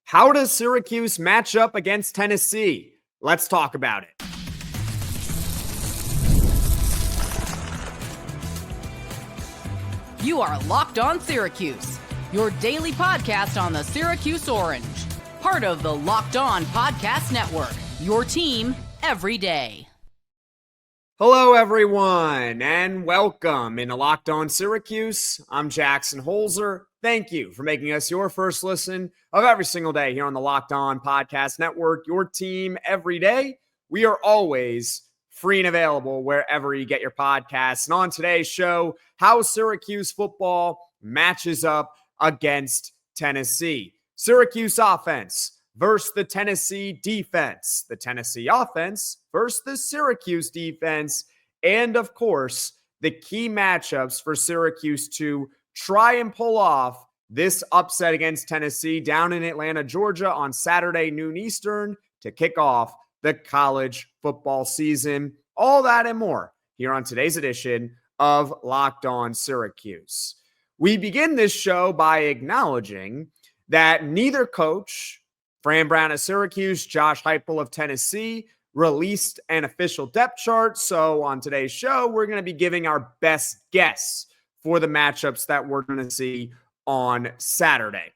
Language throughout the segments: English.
How does Syracuse match up against Tennessee? Let's talk about it. You are Locked On Syracuse, your daily podcast on the Syracuse Orange. Part of the Locked On Podcast Network, your team every day. Hello, everyone, and welcome into Locked On Syracuse. I'm Jackson Holzer. Thank you for making us your first listen of every single day here on the Locked On Podcast Network, your team every day. We are always free and available wherever you get your podcasts. And on today's show, how Syracuse football matches up against Tennessee. Syracuse offense versus the Tennessee defense. The Tennessee offense versus the Syracuse defense. And of course, the key matchups for Syracuse to try and pull off this upset against Tennessee down in Atlanta, Georgia on Saturday, noon Eastern, to kick off the college football season. All that and more here on today's edition of Locked On Syracuse. We begin this show by acknowledging that neither coach, Fran Brown of Syracuse, Josh Heupel of Tennessee, released an official depth chart. So on today's show, we're going to be giving our best guess for the matchups that we're going to see on Saturday.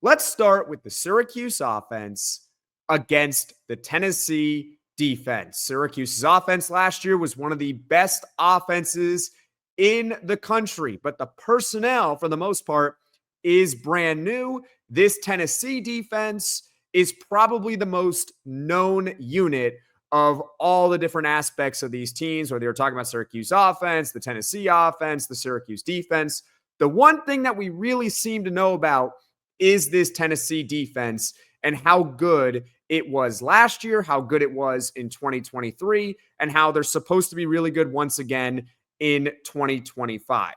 Let's start with the Syracuse offense against the Tennessee defense. Syracuse's offense last year was one of the best offenses in the country, but the personnel, for the most part, is brand new. This Tennessee defense is probably the most known unit of all the different aspects of these teams, whether you're talking about Syracuse offense, the Tennessee offense, the Syracuse defense. The one thing that we really seem to know about is this Tennessee defense and how good it was last year, how good it was in 2023, and how they're supposed to be really good once again in 2025.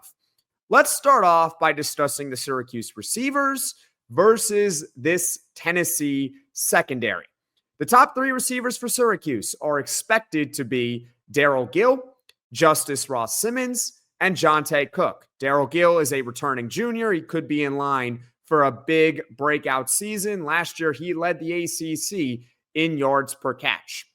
Let's start off by discussing the Syracuse receivers versus this Tennessee secondary. The top three receivers for Syracuse are expected to be Darrell Gill, Justice Ross Simmons, and Jonte Cook. Darrell Gill is a returning junior. He could be in line for a big breakout season. Last year, he led the ACC in yards per catch.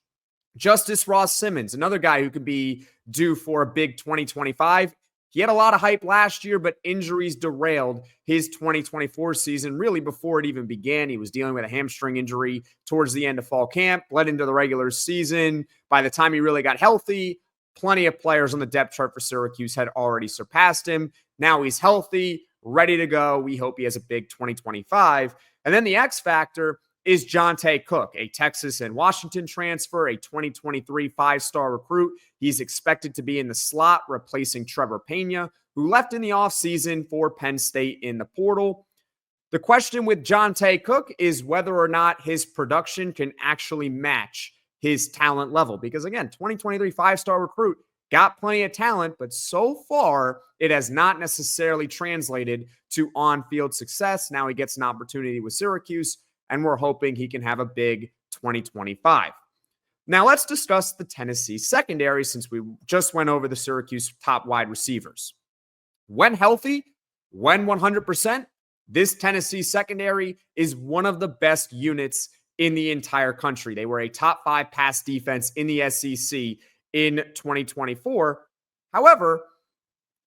Justice Ross Simmons, another guy who could be due for a big 2025. He had a lot of hype last year, but injuries derailed his 2024 season really before it even began. He was dealing with a hamstring injury towards the end of fall camp, bled into the regular season. By the time he really got healthy, plenty of players on the depth chart for Syracuse had already surpassed him. Now he's healthy, ready to go. We hope he has a big 2025. And then the X factor is Jonte Cook, a Texas and Washington transfer, a 2023 five-star recruit. He's expected to be in the slot, replacing Trevor Pena, who left in the offseason for Penn State in the portal. The question with Jonte Cook is whether or not his production can actually match his talent level. Because again, 2023 five-star recruit, got plenty of talent, but so far it has not necessarily translated to on-field success. Now he gets an opportunity with Syracuse, and we're hoping he can have a big 2025. Now let's discuss the Tennessee secondary since we just went over the Syracuse top wide receivers. When healthy, when 100%, this Tennessee secondary is one of the best units in the entire country. They were a top 5 pass defense in the SEC in 2024. However,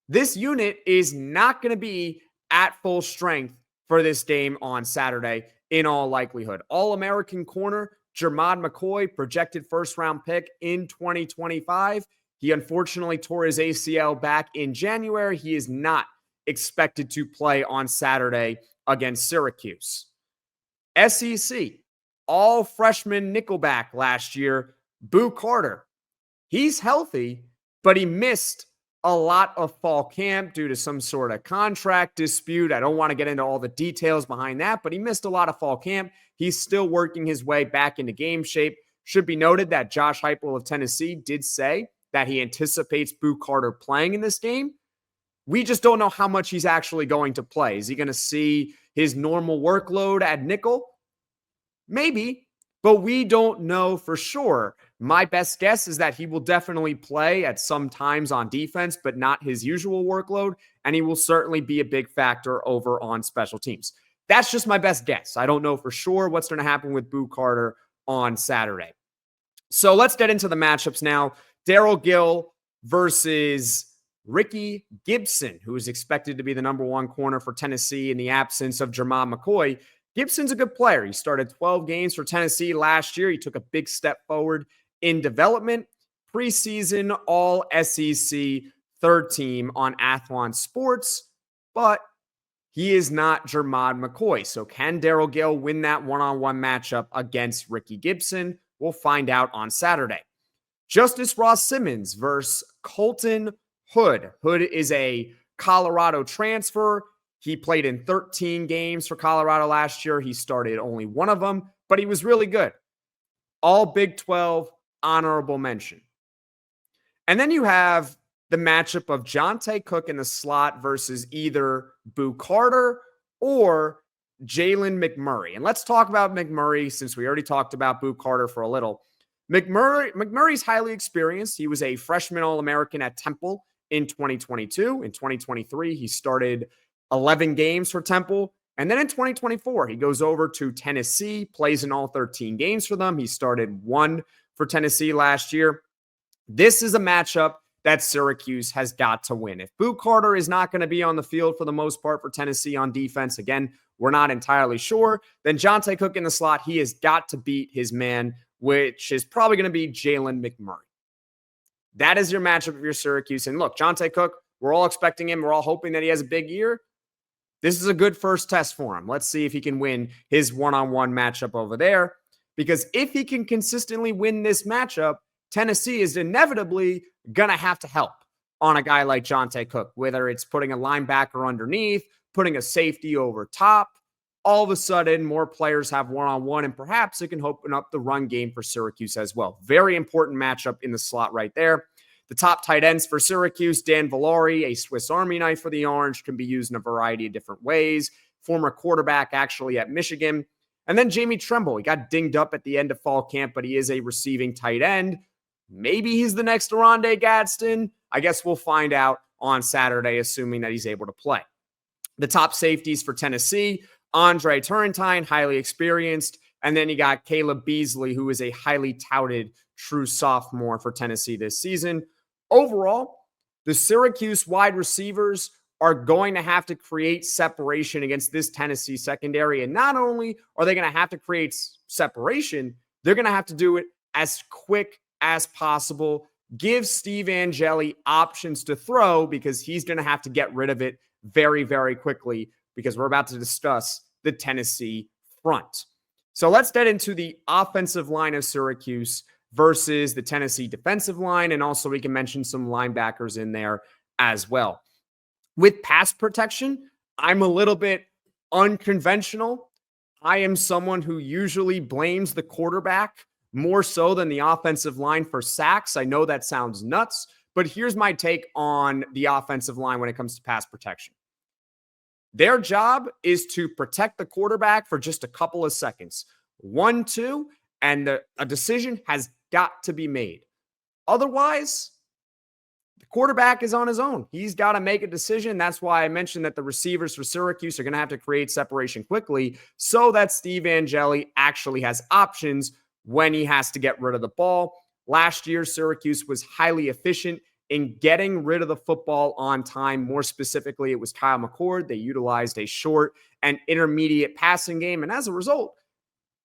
this unit is not going to be at full strength for this game on Saturday in all likelihood. All-American corner Jermod McCoy, projected first-round pick in 2025. He unfortunately tore his ACL back in January. He is not expected to play on Saturday against Syracuse. SEC, all-freshman nickelback last year, Boo Carter. He's healthy, but he missed a lot of fall camp due to some sort of contract dispute. I don't want to get into all the details behind that, but he missed a lot of fall camp. He's still working his way back into game shape. Should be noted that Josh Heupel of Tennessee did say that he anticipates Boo Carter playing in this game. We just don't know how much he's actually going to play. Is he going to see his normal workload at nickel? Maybe, but we don't know for sure. My best guess is that he will definitely play at some times on defense, but not his usual workload, and he will certainly be a big factor over on special teams. That's just my best guess. I don't know for sure what's going to happen with Boo Carter on Saturday. So let's get into the matchups now. Daryl Gill versus Ricky Gibson, who is expected to be the number one corner for Tennessee in the absence of Jermon McCoy. Gibson's a good player. He started 12 games for Tennessee last year. He took a big step forward in development. Preseason All SEC third team on Athlon Sports, but he is not Jermon McCoy. So can Daryl Gill win that one-on-one matchup against Ricky Gibson? We'll find out on Saturday. Justice Ross Simmons versus Colton Hood. Hood is a Colorado transfer. He played in 13 games for Colorado last year. He started only one of them, but he was really good. All Big 12, honorable mention. And then you have the matchup of Jonte Cook in the slot versus either Boo Carter or Jalen McMurray. And let's talk about McMurray since we already talked about Boo Carter for a little. McMurray's highly experienced. He was a freshman All-American at Temple in 2022. In 2023, he started 11 games for Temple. And then in 2024, he goes over to Tennessee, plays in all 13 games for them. He started one for Tennessee last year. This is a matchup that Syracuse has got to win. If Boo Carter is not going to be on the field for the most part for Tennessee on defense, again, we're not entirely sure, then Jonte Cook in the slot, he has got to beat his man, which is probably going to be Jalen McMurray. That is your matchup of your Syracuse. And look, Jonte Cook, we're all expecting him. We're all hoping that he has a big year. This is a good first test for him. Let's see if he can win his one-on-one matchup over there. Because if he can consistently win this matchup, Tennessee is inevitably going to have to help on a guy like Jonte Cook, whether it's putting a linebacker underneath, putting a safety over top. All of a sudden, more players have one-on-one, and perhaps it can open up the run game for Syracuse as well. Very important matchup in the slot right there. The top tight ends for Syracuse, Dan Villari, a Swiss Army knife for the Orange, can be used in a variety of different ways. Former quarterback actually at Michigan. And then Jamie Tremble. He got dinged up at the end of fall camp, but he is a receiving tight end. Maybe he's the next Oronde Gadsden. I guess we'll find out on Saturday, assuming that he's able to play. The top safeties for Tennessee, Andre Turrentine, highly experienced. And then you got Caleb Beasley, who is a highly touted true sophomore for Tennessee this season. Overall, the Syracuse wide receivers are going to have to create separation against this Tennessee secondary. And not only are they going to have to create separation, they're going to have to do it as quick as possible. Give Steve Angeli options to throw because he's going to have to get rid of it very, very quickly because we're about to discuss the Tennessee front. So let's get into the offensive line of Syracuse versus the Tennessee defensive line. And also we can mention some linebackers in there as well. With pass protection, I'm a little bit unconventional. I am someone who usually blames the quarterback more so than the offensive line for sacks. I know that sounds nuts, but here's my take on the offensive line when it comes to pass protection. Their job is to protect the quarterback for just a couple of seconds. 1, 2, and a decision has got to be made. Otherwise, the quarterback is on his own. He's got to make a decision. That's why I mentioned that the receivers for Syracuse are going to have to create separation quickly so that Steve Angeli actually has options when he has to get rid of the ball. Last year, Syracuse was highly efficient in getting rid of the football on time. More specifically, it was Kyle McCord. They utilized a short and intermediate passing game. And as a result,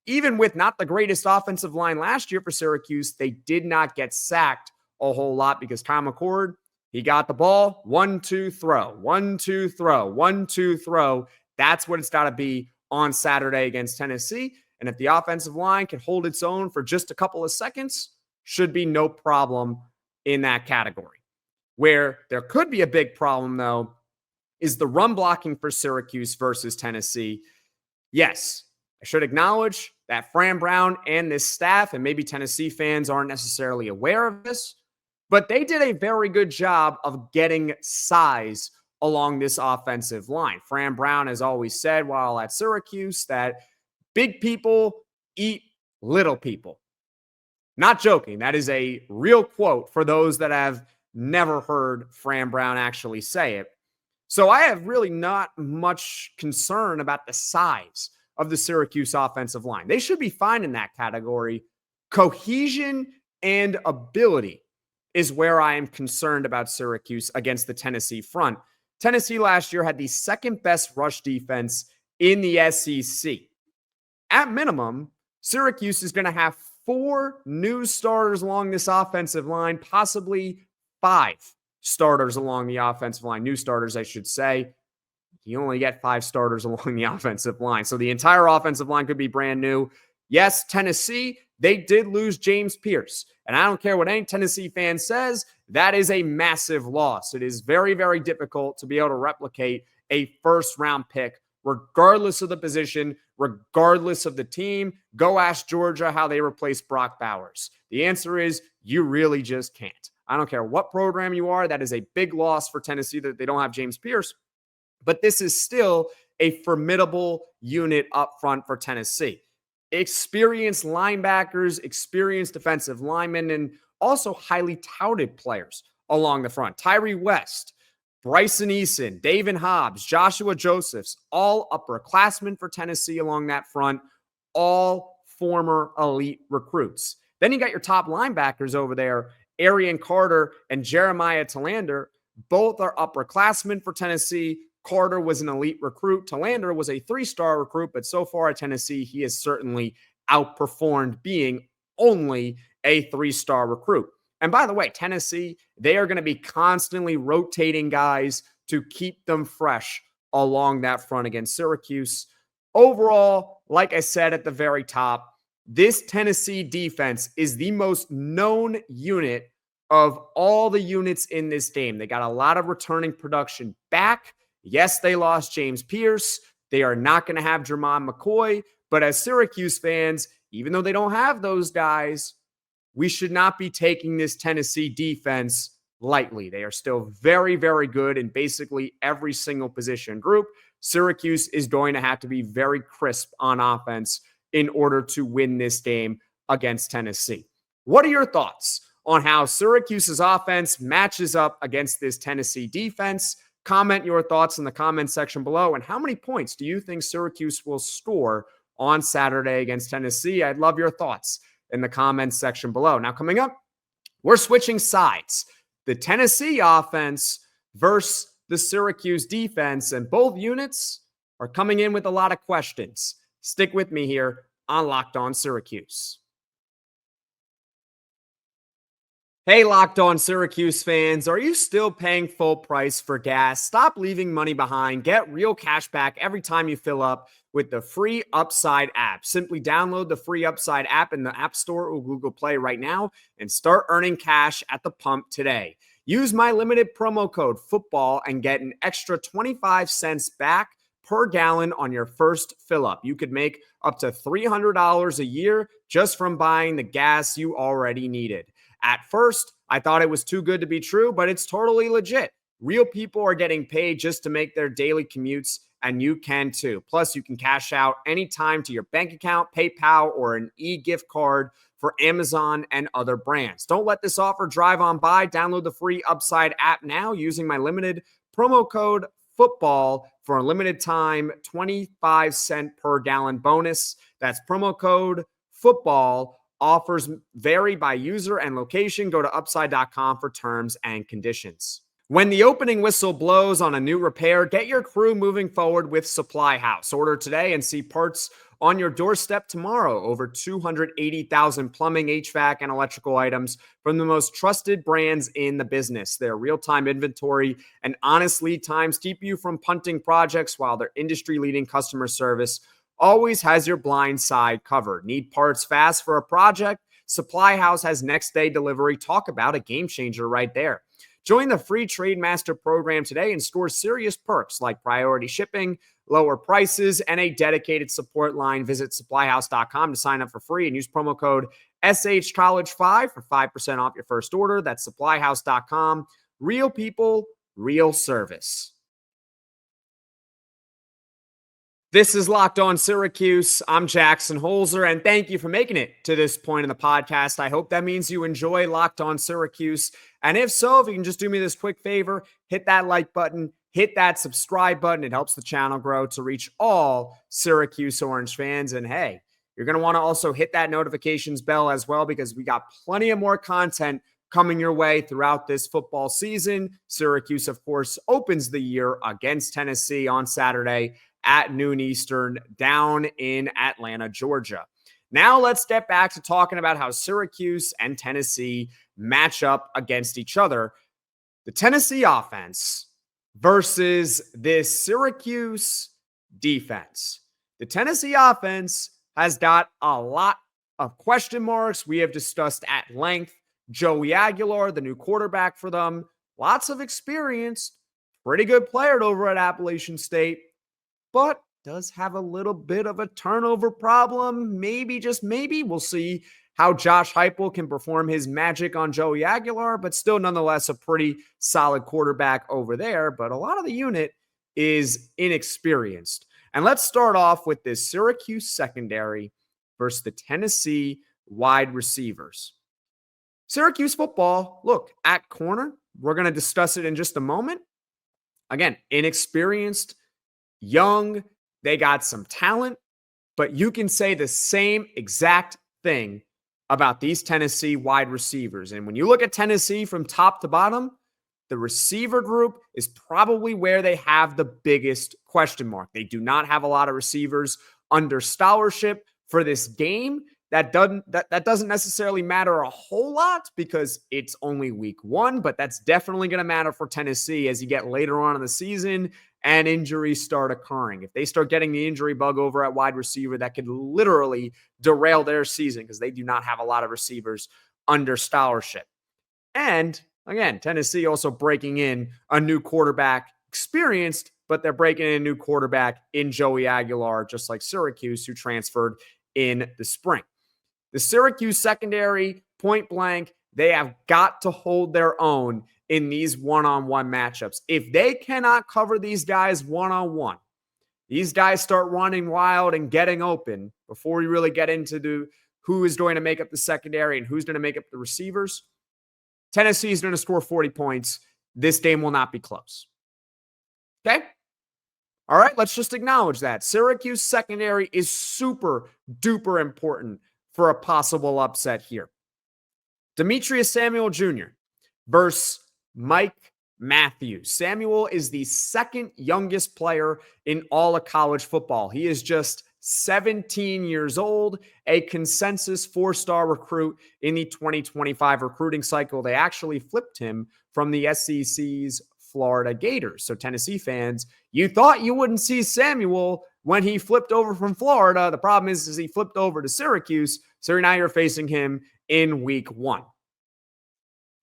even with not the greatest offensive line last year for Syracuse, they did not get sacked a whole lot because Kyle McCord, he got the ball, 1, 2, throw, 1, 2, throw, 1, 2, throw. That's what it's got to be on Saturday against Tennessee. And if the offensive line can hold its own for just a couple of seconds, should be no problem in that category. Where there could be a big problem, though, is the run blocking for Syracuse versus Tennessee. Yes, I should acknowledge that Fran Brown and this staff, and maybe Tennessee fans aren't necessarily aware of this, but they did a very good job of getting size along this offensive line. Fran Brown has always said while at Syracuse that big people eat little people. Not joking. That is a real quote for those that have never heard Fran Brown actually say it. So I have really not much concern about the size of the Syracuse offensive line. They should be fine in that category. Cohesion and ability is where I am concerned about Syracuse against the Tennessee front. Tennessee last year had the second best rush defense in the SEC. At minimum, Syracuse is going to have 4 new starters along this offensive line, possibly 5 starters along the offensive line, new starters, I should say. You only get 5 starters along the offensive line. So the entire offensive line could be brand new. Yes, Tennessee, they did lose James Pierce. And I don't care what any Tennessee fan says, that is a massive loss. It is very, very difficult to be able to replicate a first-round pick, regardless of the position, regardless of the team. Go ask Georgia how they replaced Brock Bowers. The answer is you really just can't. I don't care what program you are. That is a big loss for Tennessee that they don't have James Pierce. But this is still a formidable unit up front for Tennessee. Experienced linebackers, experienced defensive linemen, and also highly touted players along the front. Tyree West, Bryson Eason, David Hobbs, Joshua Josephs, all upperclassmen for Tennessee along that front, all former elite recruits. Then you got your top linebackers over there, Arian Carter and Jeremiah Talander. Both are upperclassmen for Tennessee. Carter was an elite recruit. Talander was a 3-star recruit, but so far at Tennessee, he has certainly outperformed being only a 3-star recruit. And by the way, Tennessee, they are going to be constantly rotating guys to keep them fresh along that front against Syracuse. Overall, like I said at the very top, this Tennessee defense is the most known unit of all the units in this game. They got a lot of returning production back. Yes, they lost James Pierce. They are not going to have Jermon McCoy. But as Syracuse fans, even though they don't have those guys, we should not be taking this Tennessee defense lightly. They are still very, very good in basically every single position group. Syracuse is going to have to be very crisp on offense in order to win this game against Tennessee. What are your thoughts on how Syracuse's offense matches up against this Tennessee defense? Comment your thoughts in the comment section below. And how many points do you think Syracuse will score on Saturday against Tennessee? I'd love your thoughts in the comments section below. Now, coming up, we're switching sides. The Tennessee offense versus the Syracuse defense, and both units are coming in with a lot of questions. Stick with me here on Locked On Syracuse. Hey, Locked On Syracuse fans, are you still paying full price for gas? Stop leaving money behind. Get real cash back every time you fill up with the free Upside app. Simply download the free Upside app in the App Store or Google Play right now and start earning cash at the pump today. Use my limited promo code FOOTBALL and get an extra 25 cents back per gallon on your first fill up. You could make up to $300 a year just from buying the gas you already needed. At first, I thought it was too good to be true, but it's totally legit. Real people are getting paid just to make their daily commutes, and you can too. Plus, you can cash out anytime to your bank account, PayPal, or an e-gift card for Amazon and other brands. Don't let this offer drive on by. Download the free Upside app now using my limited promo code FOOTBALL for a limited time 25 cent per gallon bonus. That's promo code FOOTBALL. Offers vary by user and location. Go to upside.com for terms and conditions. When the opening whistle blows on a new repair, get your crew moving forward with Supply House. Order today and see parts on your doorstep tomorrow. Over 280,000 plumbing, HVAC, and electrical items from the most trusted brands in the business. Their real-time inventory and honest lead times keep you from punting projects, while their industry-leading customer service always has your blind side covered. Need parts fast for a project? Supply House has next day delivery. Talk about a game changer right there. Join the free Trade Master program today and score serious perks like priority shipping, lower prices, and a dedicated support line. Visit supplyhouse.com to sign up for free and use promo code SHCollege5 for 5% off your first order. That's supplyhouse.com. Real people, real service. This is Locked On Syracuse. I'm Jackson Holzer, and thank you for making it to this point in the podcast. I hope that means you enjoy Locked On Syracuse. And if so, if you can just do me this quick favor, hit that like button, hit that subscribe button. It helps the channel grow to reach all Syracuse Orange fans. And hey, you're going to want to also hit that notifications bell as well, because we got plenty of more content coming your way throughout this football season. Syracuse, of course, opens the year against Tennessee on Saturday at noon Eastern down in Atlanta, Georgia. Now let's get back to talking about how Syracuse and Tennessee match up against each other. The Tennessee offense versus this Syracuse defense. The Tennessee offense has got a lot of question marks. We have discussed at length Joey Aguilar, the new quarterback for them. Lots of experience, pretty good player over at Appalachian State, but does have a little bit of a turnover problem. Maybe, just maybe, we'll see how Josh Heupel can perform his magic on Joey Aguilar, but still nonetheless a pretty solid quarterback over there. But a lot of the unit is inexperienced. And let's start off with this Syracuse secondary versus the Tennessee wide receivers. Syracuse football, look, at corner, we're going to discuss it in just a moment. Again, inexperienced, young, they got some talent, but you can say the same exact thing about these Tennessee wide receivers. And when you look at Tennessee from top to bottom, the receiver group is probably where they have the biggest question mark. They do not have a lot of receivers under scholarship for this game. That doesn't necessarily matter a whole lot because it's only week one, but that's definitely going to matter for Tennessee as you get later on in the season and injuries start occurring. If they start getting the injury bug over at wide receiver, that could literally derail their season because they do not have a lot of receivers under scholarship. And again, Tennessee also breaking in a new quarterback, experienced, but they're breaking in a new quarterback in Joey Aguilar, just like Syracuse, who transferred in the spring. The Syracuse secondary, point blank, they have got to hold their own in these one-on-one matchups. If they cannot cover these guys one-on-one, these guys start running wild and getting open before we really get into who is going to make up the secondary and who's going to make up the receivers. Tennessee is going to score 40 points. This game will not be close. Okay? All right, let's just acknowledge that. Syracuse secondary is super duper important for a possible upset here. Demetrius Samuel Jr. versus Mike Matthews. Samuel is the second youngest player in all of college football. He is just 17 years old, a consensus four-star recruit in the 2025 recruiting cycle. They actually flipped him from the SEC's Florida Gators. So Tennessee fans, you thought you wouldn't see Samuel when he flipped over from Florida. The problem is he flipped over to Syracuse, so now you're facing him in week one.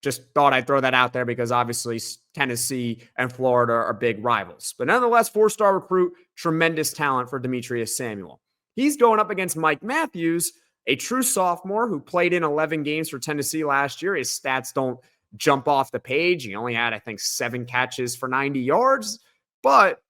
Just thought I'd throw that out there because obviously Tennessee and Florida are big rivals. But nonetheless, four-star recruit, tremendous talent for Demetrius Samuel. He's going up against Mike Matthews, a true sophomore who played in 11 games for Tennessee last year. His stats don't jump off the page. He only had, I think, 7 catches for 90 yards. But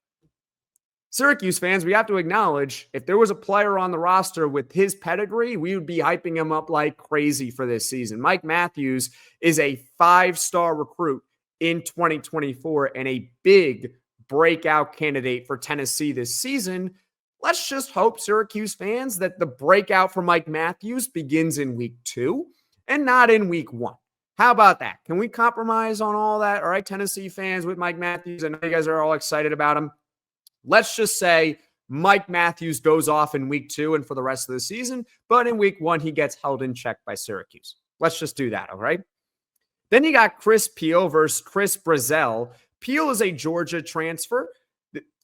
Syracuse fans, we have to acknowledge if there was a player on the roster with his pedigree, we would be hyping him up like crazy for this season. Mike Matthews is a 5-star recruit in 2024 and a big breakout candidate for Tennessee this season. Let's just hope, Syracuse fans, that the breakout for Mike Matthews begins in week 2 and not in week 1. How about that? Can we compromise on all that? All right, Tennessee fans, with Mike Matthews, I know you guys are all excited about him. Let's just say Mike Matthews goes off in week 2 and for the rest of the season, but in week 1, he gets held in check by Syracuse. Let's just do that, all right? Then you got Chris Peel versus Chris Brazzell. Peel is a Georgia transfer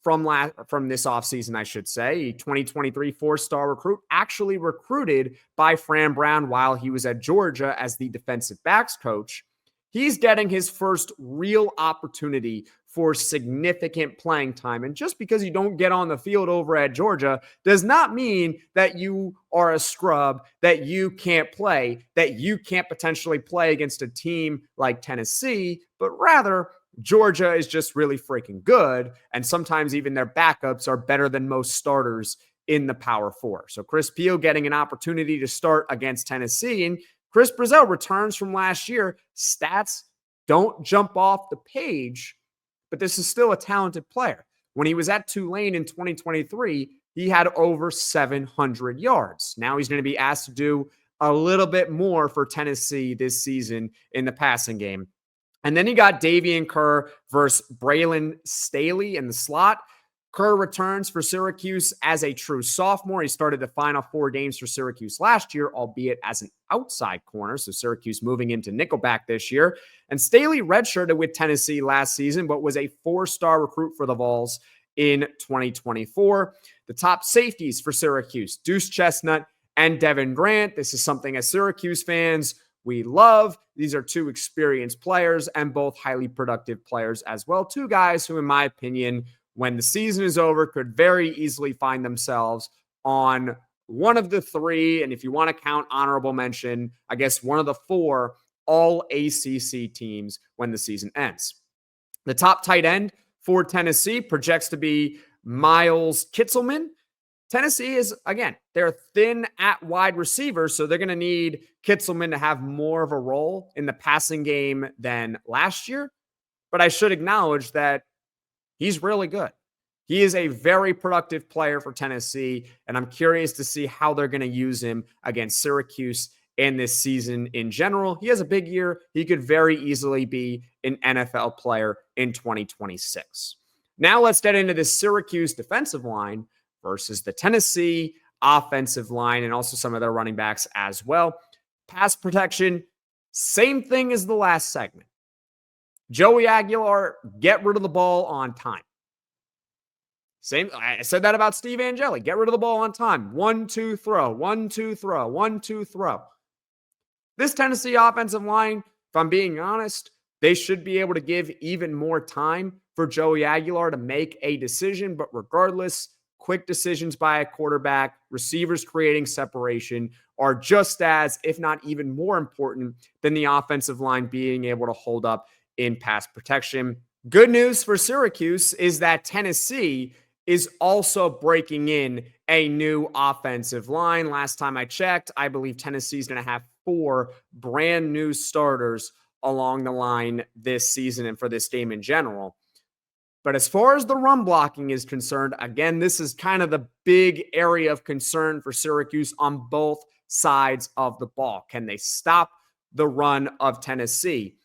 from this offseason, I should say. A 2023 4-star recruit, actually recruited by Fran Brown while he was at Georgia as the defensive backs coach. He's getting his first real opportunity for significant playing time. And just because you don't get on the field over at Georgia does not mean that you are a scrub, that you can't play, that you can't potentially play against a team like Tennessee, but rather Georgia is just really freaking good. And sometimes even their backups are better than most starters in the Power Four. So Chris Peel getting an opportunity to start against Tennessee. And Chris Brazzell returns from last year. Stats don't jump off the page, but this is still a talented player. When he was at Tulane in 2023, he had over 700 yards. Now he's going to be asked to do a little bit more for Tennessee this season in the passing game. And then you got Davian Kerr versus Braylon Staley in the slot. Kerr returns for Syracuse as a true sophomore. He started the final 4 games for Syracuse last year, albeit as an outside corner. So Syracuse moving into nickelback this year. And Staley redshirted with Tennessee last season, but was a 4-star recruit for the Vols in 2024. The top safeties for Syracuse, Deuce Chestnut and Devin Grant. This is something as Syracuse fans we love. These are 2 experienced players and both highly productive players as well. 2 guys who, in my opinion, when the season is over, could very easily find themselves on one of the 3, and if you want to count honorable mention, I guess one of the 4 all ACC teams when the season ends. The top tight end for Tennessee projects to be Miles Kitzelman. Tennessee is, again, they're thin at wide receiver, so they're going to need Kitzelman to have more of a role in the passing game than last year. But I should acknowledge that he's really good. He is a very productive player for Tennessee, and I'm curious to see how they're going to use him against Syracuse in this season in general. He has a big year. He could very easily be an NFL player in 2026. Now let's get into the Syracuse defensive line versus the Tennessee offensive line and also some of their running backs as well. Pass protection, same thing as the last segment. Joey Aguilar, get rid of the ball on time. I said that about Steve Angeli. Get rid of the ball on time. 1-2 throw, 1-2 throw, 1-2 throw. This Tennessee offensive line, if I'm being honest, they should be able to give even more time for Joey Aguilar to make a decision. But regardless, quick decisions by a quarterback, receivers creating separation are just as, if not even more important than the offensive line being able to hold up in pass protection. Good news for Syracuse is that Tennessee is also breaking in a new offensive line. Last time I checked, I believe Tennessee is going to have 4 brand new starters along the line this season and for this game in general. But as far as the run blocking is concerned, again, this is kind of the big area of concern for Syracuse on both sides of the ball. Can they stop the run of Tennessee?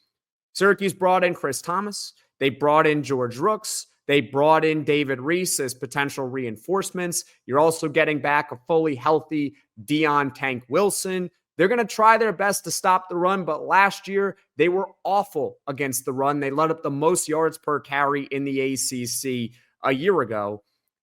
Syracuse brought in Chris Thomas. They brought in George Rooks. They brought in David Reese as potential reinforcements. You're also getting back a fully healthy Deion Tank Wilson. They're going to try their best to stop the run, but last year they were awful against the run. They let up the most yards per carry in the ACC a year ago.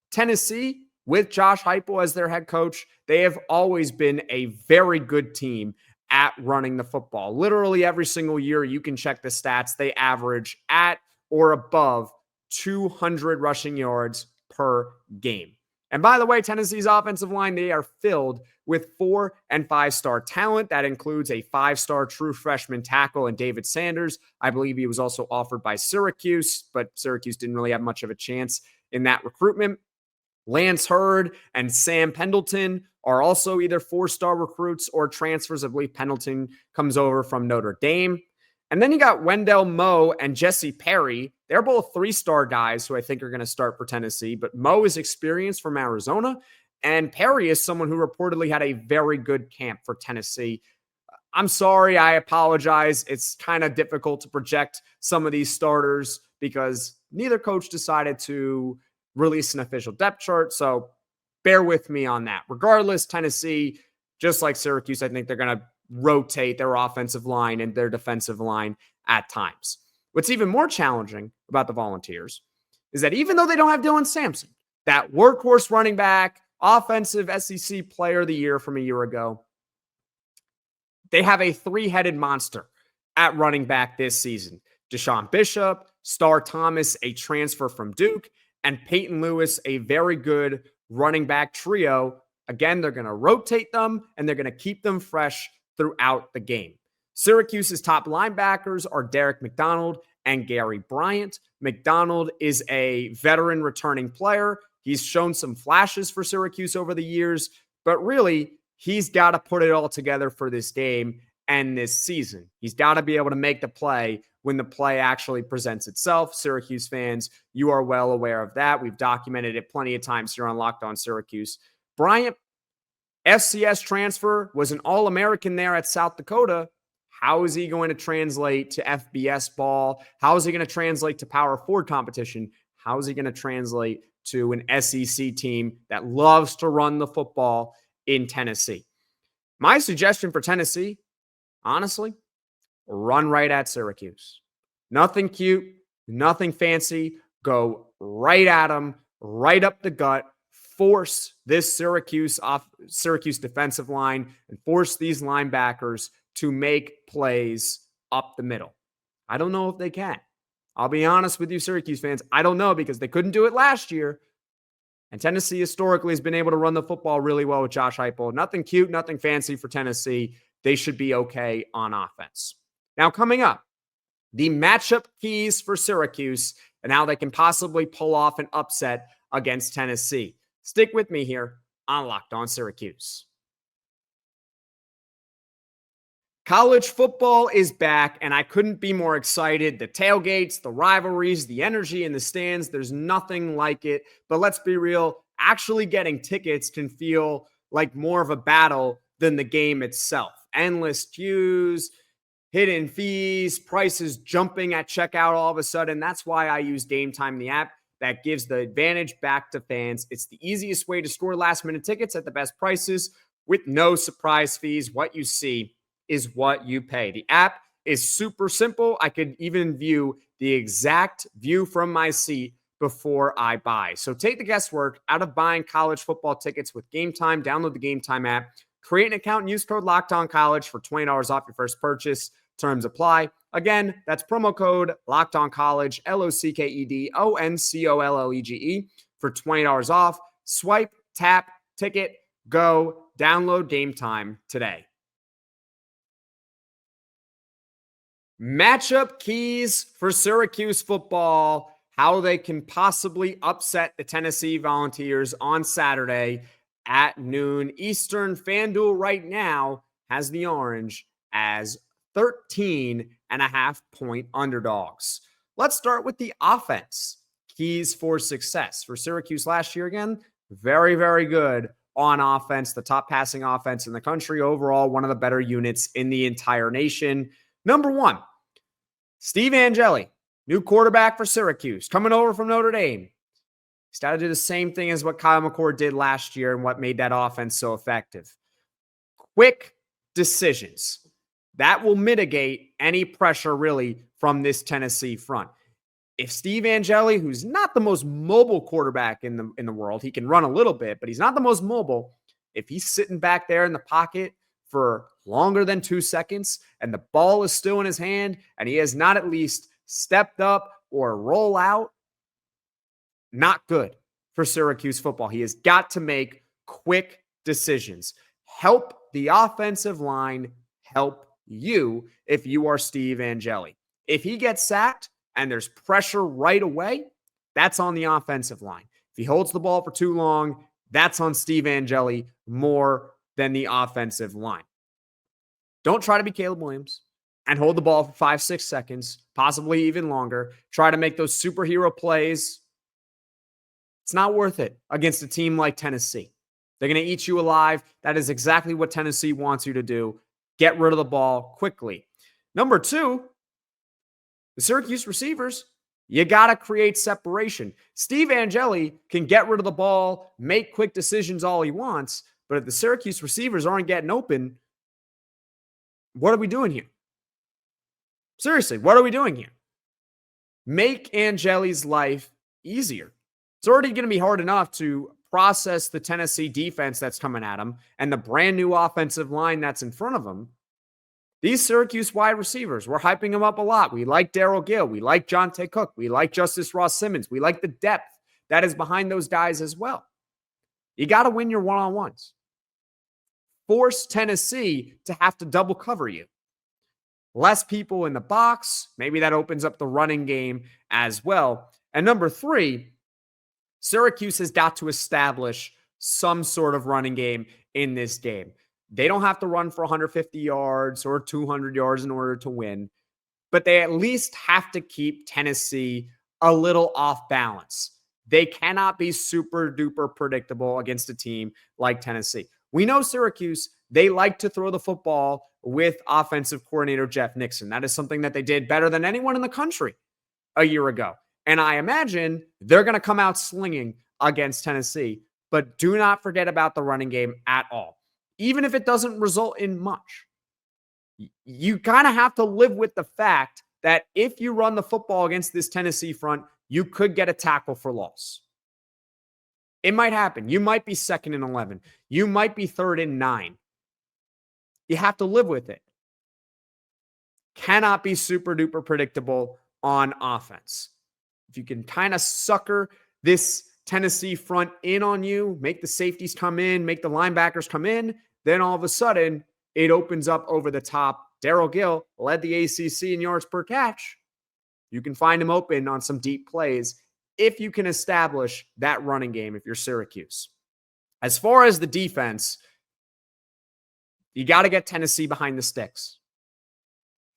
Tennessee, with Josh Heupel as their head coach, they have always been a very good team at running the football. Literally every single year, you can check the stats, they average at or above 200 rushing yards per game. And by the way, Tennessee's offensive line, they are filled with 4 and 5-star talent. That includes a 5-star true freshman tackle in David Sanders. I believe he was also offered by Syracuse, but Syracuse didn't really have much of a chance in that recruitment. Lance Hurd and Sam Pendleton are also either 4-star recruits or transfers. I believe Pendleton comes over from Notre Dame. And then you got Wendell Moe and Jesse Perry. They're both 3-star guys who I think are going to start for Tennessee, but Moe is experienced from Arizona, and Perry is someone who reportedly had a very good camp for Tennessee. I'm sorry, I apologize. It's kind of difficult to project some of these starters because neither coach decided to release an official depth chart, so bear with me on that. Regardless, Tennessee, just like Syracuse, I think they're going to rotate their offensive line and their defensive line at times. What's even more challenging about the Volunteers is that even though they don't have Dylan Sampson, that workhorse running back, offensive SEC player of the year from a year ago, they have a 3-headed monster at running back this season. Deshaun Bishop, Star Thomas, a transfer from Duke, and Peyton Lewis, a very good running back trio. Again, they're going to rotate them, and they're going to keep them fresh throughout the game. Syracuse's top linebackers are Derek McDonald and Gary Bryant. McDonald is a veteran returning player. He's shown some flashes for Syracuse over the years, but really, he's got to put it all together for this game and this season. He's got to be able to make the play when the play actually presents itself. Syracuse fans, you are well aware of that. We've documented it plenty of times here on Locked On Syracuse. Bryant, FCS transfer, was an All-American there at South Dakota. How is he going to translate to FBS ball? How is he going to translate to Power Forward competition? How is he going to translate to an SEC team that loves to run the football in Tennessee? My suggestion for Tennessee, honestly, run right at Syracuse. Nothing cute, nothing fancy. Go right at them, right up the gut. Force this Syracuse defensive line and force these linebackers to make plays up the middle. I don't know if they can. I'll be honest with you, Syracuse fans. I don't know, because they couldn't do it last year. And Tennessee historically has been able to run the football really well with Josh Heupel. Nothing cute, nothing fancy for Tennessee. They should be okay on offense. Now, coming up, the matchup keys for Syracuse and how they can possibly pull off an upset against Tennessee. Stick with me here on Locked On Syracuse. College football is back, and I couldn't be more excited. The tailgates, the rivalries, the energy in the stands, there's nothing like it. But let's be real, actually getting tickets can feel like more of a battle than the game itself. Endless queues, hidden fees, prices jumping at checkout all of a sudden. That's why I use Game Time, the app that gives the advantage back to fans. It's the easiest way to score last-minute tickets at the best prices with no surprise fees. What you see is what you pay. The app is super simple. I could even view the exact view from my seat before I buy. So take the guesswork out of buying college football tickets with Game Time. Download the Game Time app, create an account, and use code LOCKEDONCollege for $20 off your first purchase. Terms apply. Again, that's promo code LOCKEDONCollege, LOCKEDONCOLLEGE for $20 off. Swipe, tap, ticket, go. Download Game Time today. Matchup keys for Syracuse football, how they can possibly upset the Tennessee Volunteers on Saturday at noon Eastern. FanDuel right now has the Orange as 13.5-point underdogs. Let's start with the offense. Keys for success. For Syracuse last year, again, very, very good on offense. The top passing offense in the country overall, one of the better units in the entire nation. Number one, Steve Angeli, new quarterback for Syracuse, coming over from Notre Dame. He's got to do the same thing as what Kyle McCord did last year and what made that offense so effective. Quick decisions. That will mitigate any pressure, really, from this Tennessee front. If Steve Angeli, who's not the most mobile quarterback in the world, he can run a little bit, but he's not the most mobile. If he's sitting back there in the pocket for longer than 2 seconds and the ball is still in his hand and he has not at least stepped up or roll out, not good for Syracuse football. He has got to make quick decisions. Help the offensive line help you if you are Steve Angeli. If he gets sacked and there's pressure right away, that's on the offensive line. If he holds the ball for too long, that's on Steve Angeli more than the offensive line. Don't try to be Caleb Williams and hold the ball for 5-6 seconds, possibly even longer. Try to make those superhero plays. It's not worth it against a team like Tennessee. They're going to eat you alive. That is exactly what Tennessee wants you to do. Get rid of the ball quickly. Number two, the Syracuse receivers, you got to create separation. Steve Angeli can get rid of the ball, make quick decisions all he wants, but if the Syracuse receivers aren't getting open, what are we doing here? Seriously, what are we doing here? Make Angeli's life easier. It's already going to be hard enough to process the Tennessee defense that's coming at him and the brand new offensive line that's in front of him. These Syracuse wide receivers, we're hyping them up a lot. We like Darryl Gill. We like Jonte Cook. We like Justice Ross Simmons. We like the depth that is behind those guys as well. You got to win your one-on-ones. Force Tennessee to have to double cover you. Less people in the box. Maybe that opens up the running game as well. And number three, Syracuse has got to establish some sort of running game in this game. They don't have to run for 150 yards or 200 yards in order to win, but they at least have to keep Tennessee a little off balance. They cannot be super duper predictable against a team like Tennessee. We know Syracuse, they like to throw the football with offensive coordinator Jeff Nixon. That is something that they did better than anyone in the country a year ago. And I imagine they're going to come out slinging against Tennessee, but do not forget about the running game at all. Even if it doesn't result in much, you kind of have to live with the fact that if you run the football against this Tennessee front, you could get a tackle for loss. It might happen. You might be 2nd and 11. You might be 3rd and 9. You have to live with it. Cannot be super duper predictable on offense. If you can kind of sucker this Tennessee front in on you, make the safeties come in, make the linebackers come in, then all of a sudden it opens up over the top. Darryl Gill led the ACC in yards per catch. You can find him open on some deep plays if you can establish that running game if you're Syracuse. As far as the defense, you got to get Tennessee behind the sticks.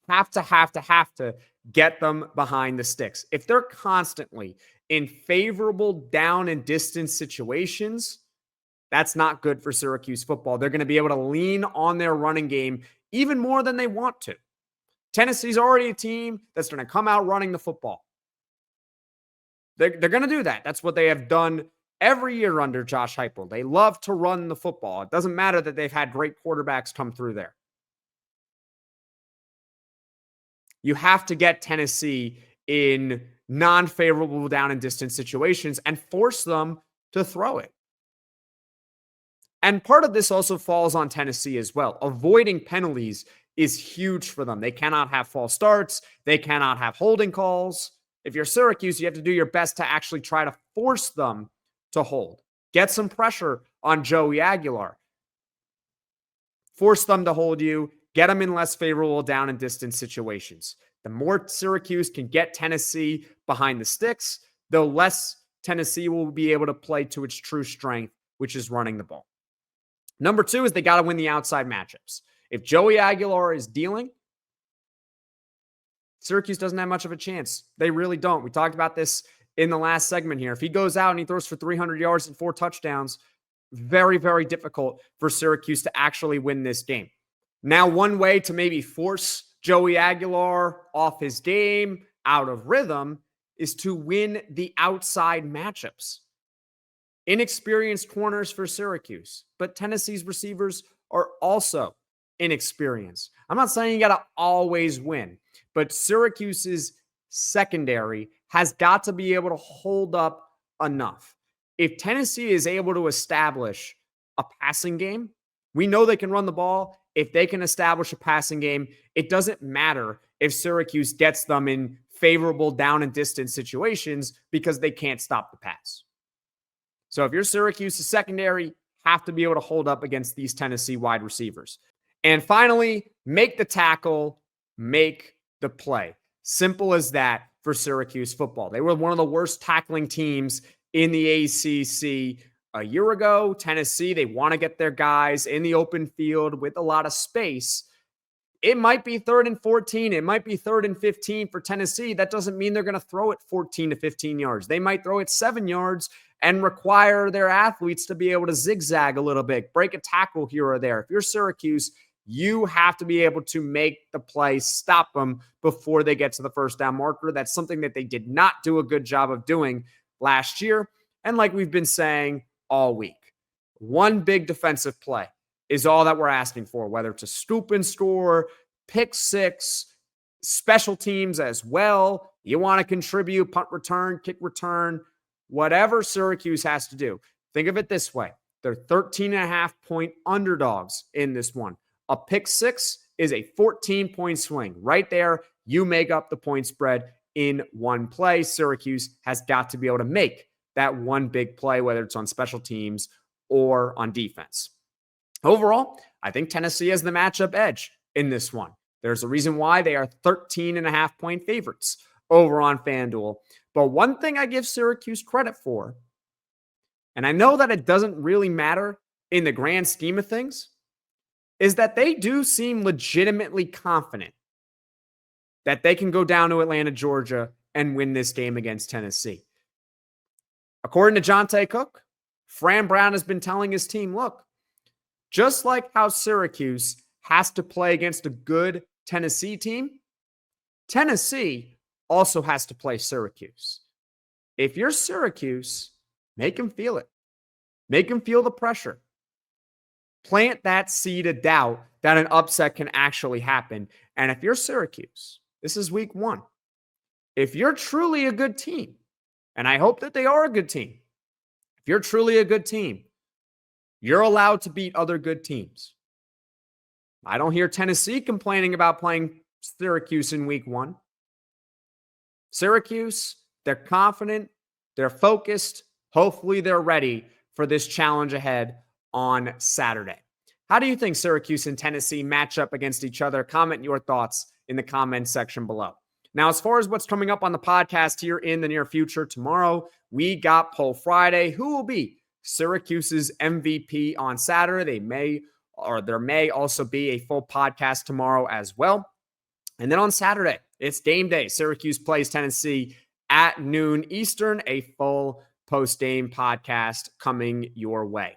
Have to get them behind the sticks. If they're constantly in favorable down and distance situations, that's not good for Syracuse football. They're going to be able to lean on their running game even more than they want to. Tennessee's already a team that's going to come out running the football. They're going to do that. That's what they have done every year under Josh Heupel. They love to run the football. It doesn't matter that they've had great quarterbacks come through there. You have to get Tennessee in non-favorable down and distance situations and force them to throw it. And part of this also falls on Tennessee as well. Avoiding penalties is huge for them. They cannot have false starts. They cannot have holding calls. If you're Syracuse, you have to do your best to actually try to force them to hold. Get some pressure on Joey Aguilar. Force them to hold you. Get them in less favorable down and distance situations. The more Syracuse can get Tennessee behind the sticks, the less Tennessee will be able to play to its true strength, which is running the ball. Number 2 is they got to win the outside matchups. If Joey Aguilar is dealing, Syracuse doesn't have much of a chance. They really don't. We talked about this in the last segment here. If he goes out and he throws for 300 yards and 4 touchdowns, very, very difficult for Syracuse to actually win this game. Now, one way to maybe force Joey Aguilar off his game, out of rhythm, is to win the outside matchups. Inexperienced corners for Syracuse, but Tennessee's receivers are also inexperienced. I'm not saying you got to always win, but Syracuse's secondary has got to be able to hold up enough. If Tennessee is able to establish a passing game, we know they can run the ball. If they can establish a passing game, it doesn't matter if Syracuse gets them in favorable down and distance situations because they can't stop the pass. So if you're Syracuse's secondary, have to be able to hold up against these Tennessee wide receivers. And finally, make the tackle, make the play. Simple as that for Syracuse football. They were one of the worst tackling teams in the ACC a year ago. Tennessee, they want to get their guys in the open field with a lot of space. It might be 3rd and 14. It might be 3rd and 15 for Tennessee. That doesn't mean they're going to throw it 14 to 15 yards. They might throw it 7 yards and require their athletes to be able to zigzag a little bit, break a tackle here or there. If you're Syracuse, you have to be able to make the play, stop them before they get to the first down marker. That's something that they did not do a good job of doing last year. And like we've been saying all week, one big defensive play is all that we're asking for, whether it's a scoop and score, pick six, special teams as well. You want to contribute, punt return, kick return, whatever Syracuse has to do. Think of it this way. They're 13.5-point underdogs in this one. A pick six is a 14-point swing. Right there, you make up the point spread in one play. Syracuse has got to be able to make that one big play, whether it's on special teams or on defense. Overall, I think Tennessee has the matchup edge in this one. There's a reason why they are 13.5-point favorites over on FanDuel. But one thing I give Syracuse credit for, and I know that it doesn't really matter in the grand scheme of things, is that they do seem legitimately confident that they can go down to Atlanta, Georgia, and win this game against Tennessee. According to Jonte Cook, Fran Brown has been telling his team, look, just like how Syracuse has to play against a good Tennessee team, Tennessee also has to play Syracuse. If you're Syracuse, make them feel it. Make them feel the pressure. Plant that seed of doubt that an upset can actually happen. And if you're Syracuse, this is week 1. If you're truly a good team, and I hope that they are a good team, if you're truly a good team, you're allowed to beat other good teams. I don't hear Tennessee complaining about playing Syracuse in week 1. Syracuse, they're confident, they're focused. Hopefully they're ready for this challenge ahead on Saturday. How do you think Syracuse and Tennessee match up against each other? Comment your thoughts in the comments section below. Now, as far as what's coming up on the podcast here in the near future, tomorrow we got Poll Friday. Who will be Syracuse's MVP on Saturday? There may also be a full podcast tomorrow as well. And then on Saturday, it's game day. Syracuse plays Tennessee at noon Eastern, a full post-game podcast coming your way.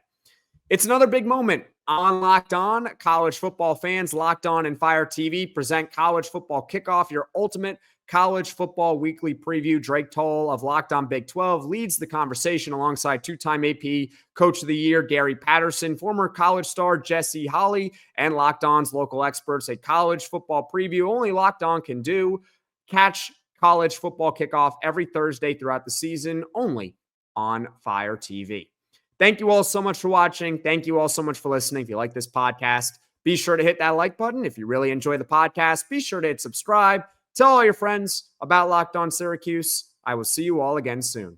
It's another big moment on Locked On. College football fans, Locked On and Fire TV present College Football Kickoff, your ultimate college football weekly preview. Drake Toll of Locked On Big 12 leads the conversation alongside two-time AP Coach of the Year Gary Patterson, former college star Jesse Holley, and Locked On's local experts. A college football preview only Locked On can do. Catch College Football Kickoff every Thursday throughout the season, only on Fire TV. Thank you all so much for watching. Thank you all so much for listening. If you like this podcast, be sure to hit that like button. If you really enjoy the podcast, be sure to hit subscribe. Tell all your friends about Locked On Syracuse. I will see you all again soon.